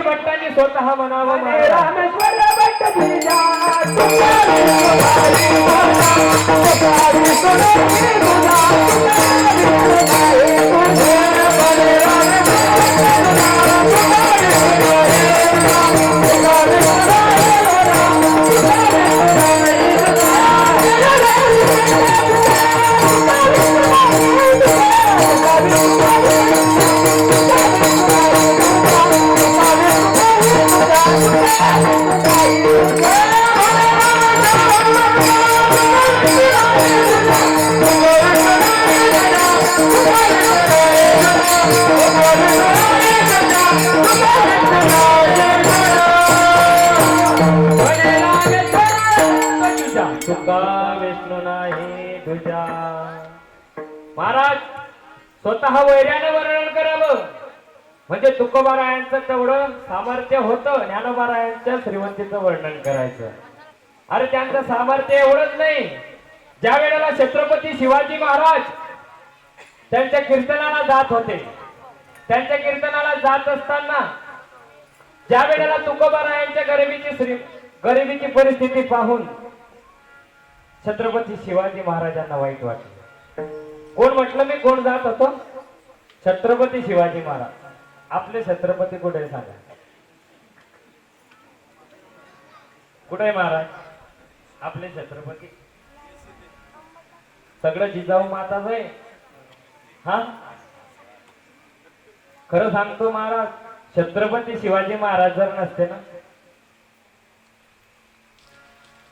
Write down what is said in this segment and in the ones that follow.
भट्टांनी स्वतः म्हणावं रामेश्वर भट्ट महाराज स्वतः वैर्याने वर्णन करावं म्हणजे तुकोबारायांचं तेवढं सामर्थ्य होतं. ज्ञानोबारायांच्या श्रीमंतीचं वर्णन करायचं. अरे त्यांचं सामर्थ्य एवढंच नाही, ज्या वेळेला छत्रपती शिवाजी महाराज त्यांच्या कीर्तनाला जात होते, त्यांच्या कीर्तनाला जात असताना ज्या वेळेला तुकोबारायांच्या गरिबीची परिस्थिती पाहून छत्रपती शिवाजी महाराजांना वाईट वाटलं. कोण म्हटलं मी कोण जात होतो? छत्रपती शिवाजी महाराज. आपले छत्रपती कुठे सांगा? कुठे महाराज आपले छत्रपती? सगळं जिजाऊ माताच आहे. हा खरं सांगतो महाराज, छत्रपती शिवाजी महाराज जर नसते ना,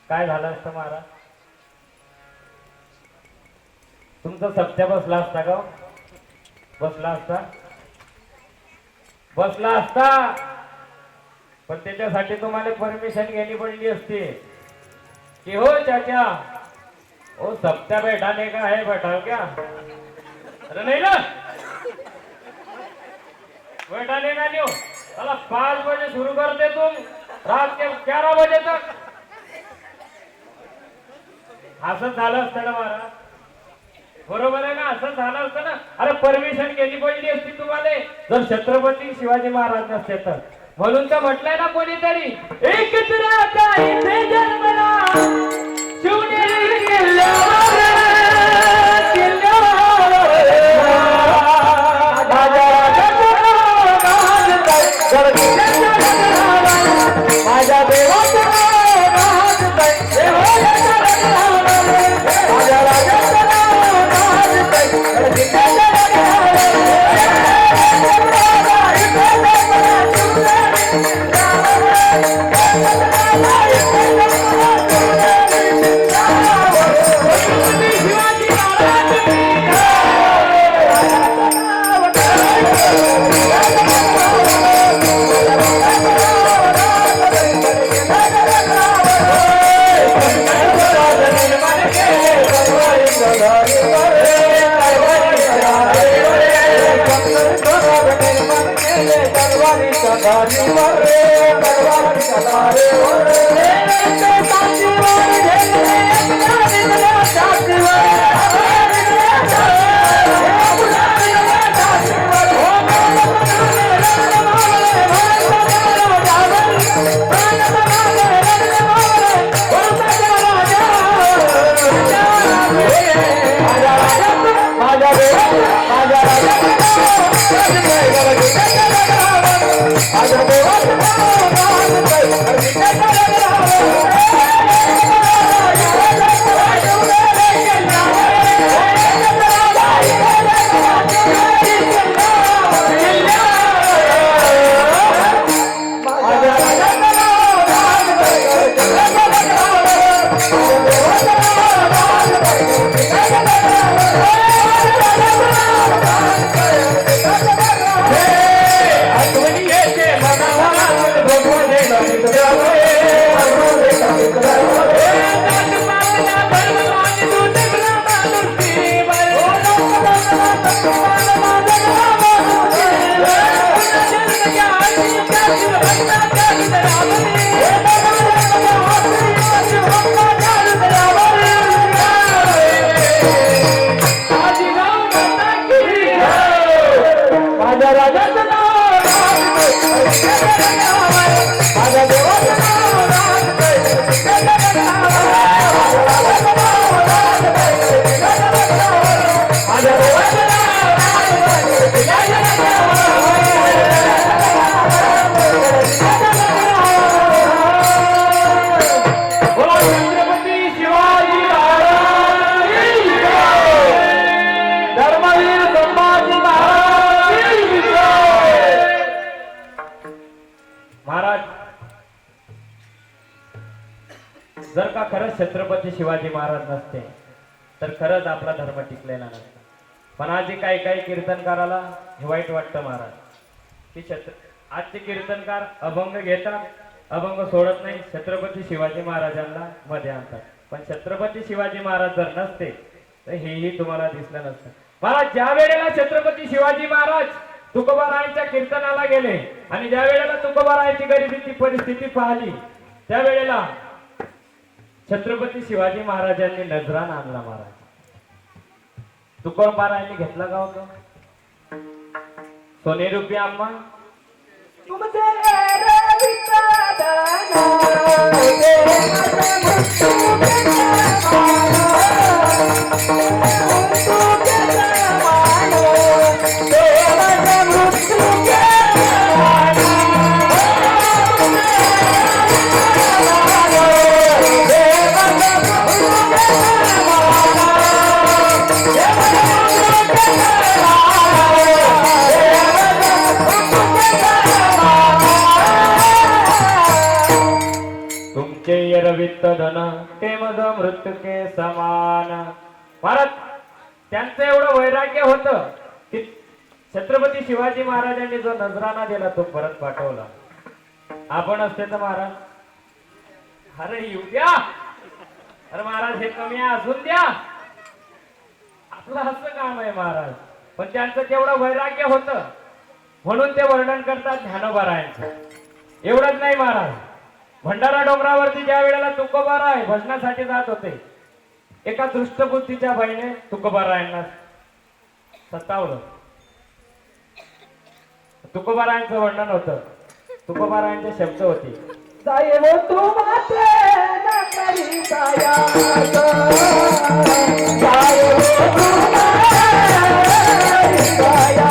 काय झालं असतं महाराज? तुमचा सत्या बसला असता का? बसला असता, बसला असता. पण त्याच्यासाठी तुम्हाला परमिशन घ्यायला पडली असती कि हो चाचा, ओ सप्त्या बैठाने का है, बैठाओ क्या? अरे नहीं ना, बैठाने का नहीं हो. चला 5 बजे शुरू करते तुम, रात के 11 बजे तक. असं झालं असतं ना महाराज? बरोबर आहे ना? असं झालं असतं ना. अरे परमिशन केली पडली असती तुम्हाला जर छत्रपती शिवाजी महाराज नसते तर. म्हणून तर म्हटलंय ना कोणीतरी, एक राजा इथे जन्मला शिवनेरी किल्ल्यावर, माझ्या देवाचं महाराज जर का खरंच छत्रपती शिवाजी महाराज नसते तर खरंच आपला धर्म टिकलेला नसता. पण आजही काही कीर्तनकाराला हे वाईट वाटतं महाराज की आजचे कीर्तनकार अभंग घेतात, अभंग सोडत नाही, छत्रपती शिवाजी महाराजांना मध्ये आणतात. पण छत्रपती शिवाजी महाराज जर नसते तर हेही तुम्हाला दिसलं नसतं. महाराज ज्या वेळेला छत्रपती शिवाजी महाराज तुकोबारायांच्या कीर्तनाला गेले आणि ज्या वेळेला तुकोबारायांची गरिबीची परिस्थिती पाहिली त्यावेळेला छत्रपती शिवाजी महाराजांनी नजरान आणला. महाराज तुकोबारायांनी घेतला का होतो सोनेरूपी आम्हा तुमचे रविचा दाना, देवाचा मुक्तू केला मानो, देवाचा मुक्तू केला मानो, देवाचा मुक्तू केला तुमचे रवित धन ते मध मृत्युके समान. महाराज त्यांचं एवढं वैराग्य होतं की छत्रपती शिवाजी महाराजांनी जो नजराना दिला तो परत पाठवला. आपण असते तर महाराज अरे येऊ द्या, अरे महाराज हे कमी आहे अजून द्या, आपलं असं काम आहे महाराज. पण त्यांचं तेवढं वैराग्य होतं म्हणून ते वर्णन करतात ज्ञानोबारायांचं. एवढंच नाही महाराज, भंडारा डोंगरावरती ज्या वेळेला तुकोबाराय भजनासाठी जात होते एका दृष्टबुद्धीच्या बाईने तुकोबारायांना सतावलं. तुकोबारायांचं वर्णन होतं, तुकोबारायांचे शब्द होते, साहेब तू माते न करी दया, साहेब तू माते दया,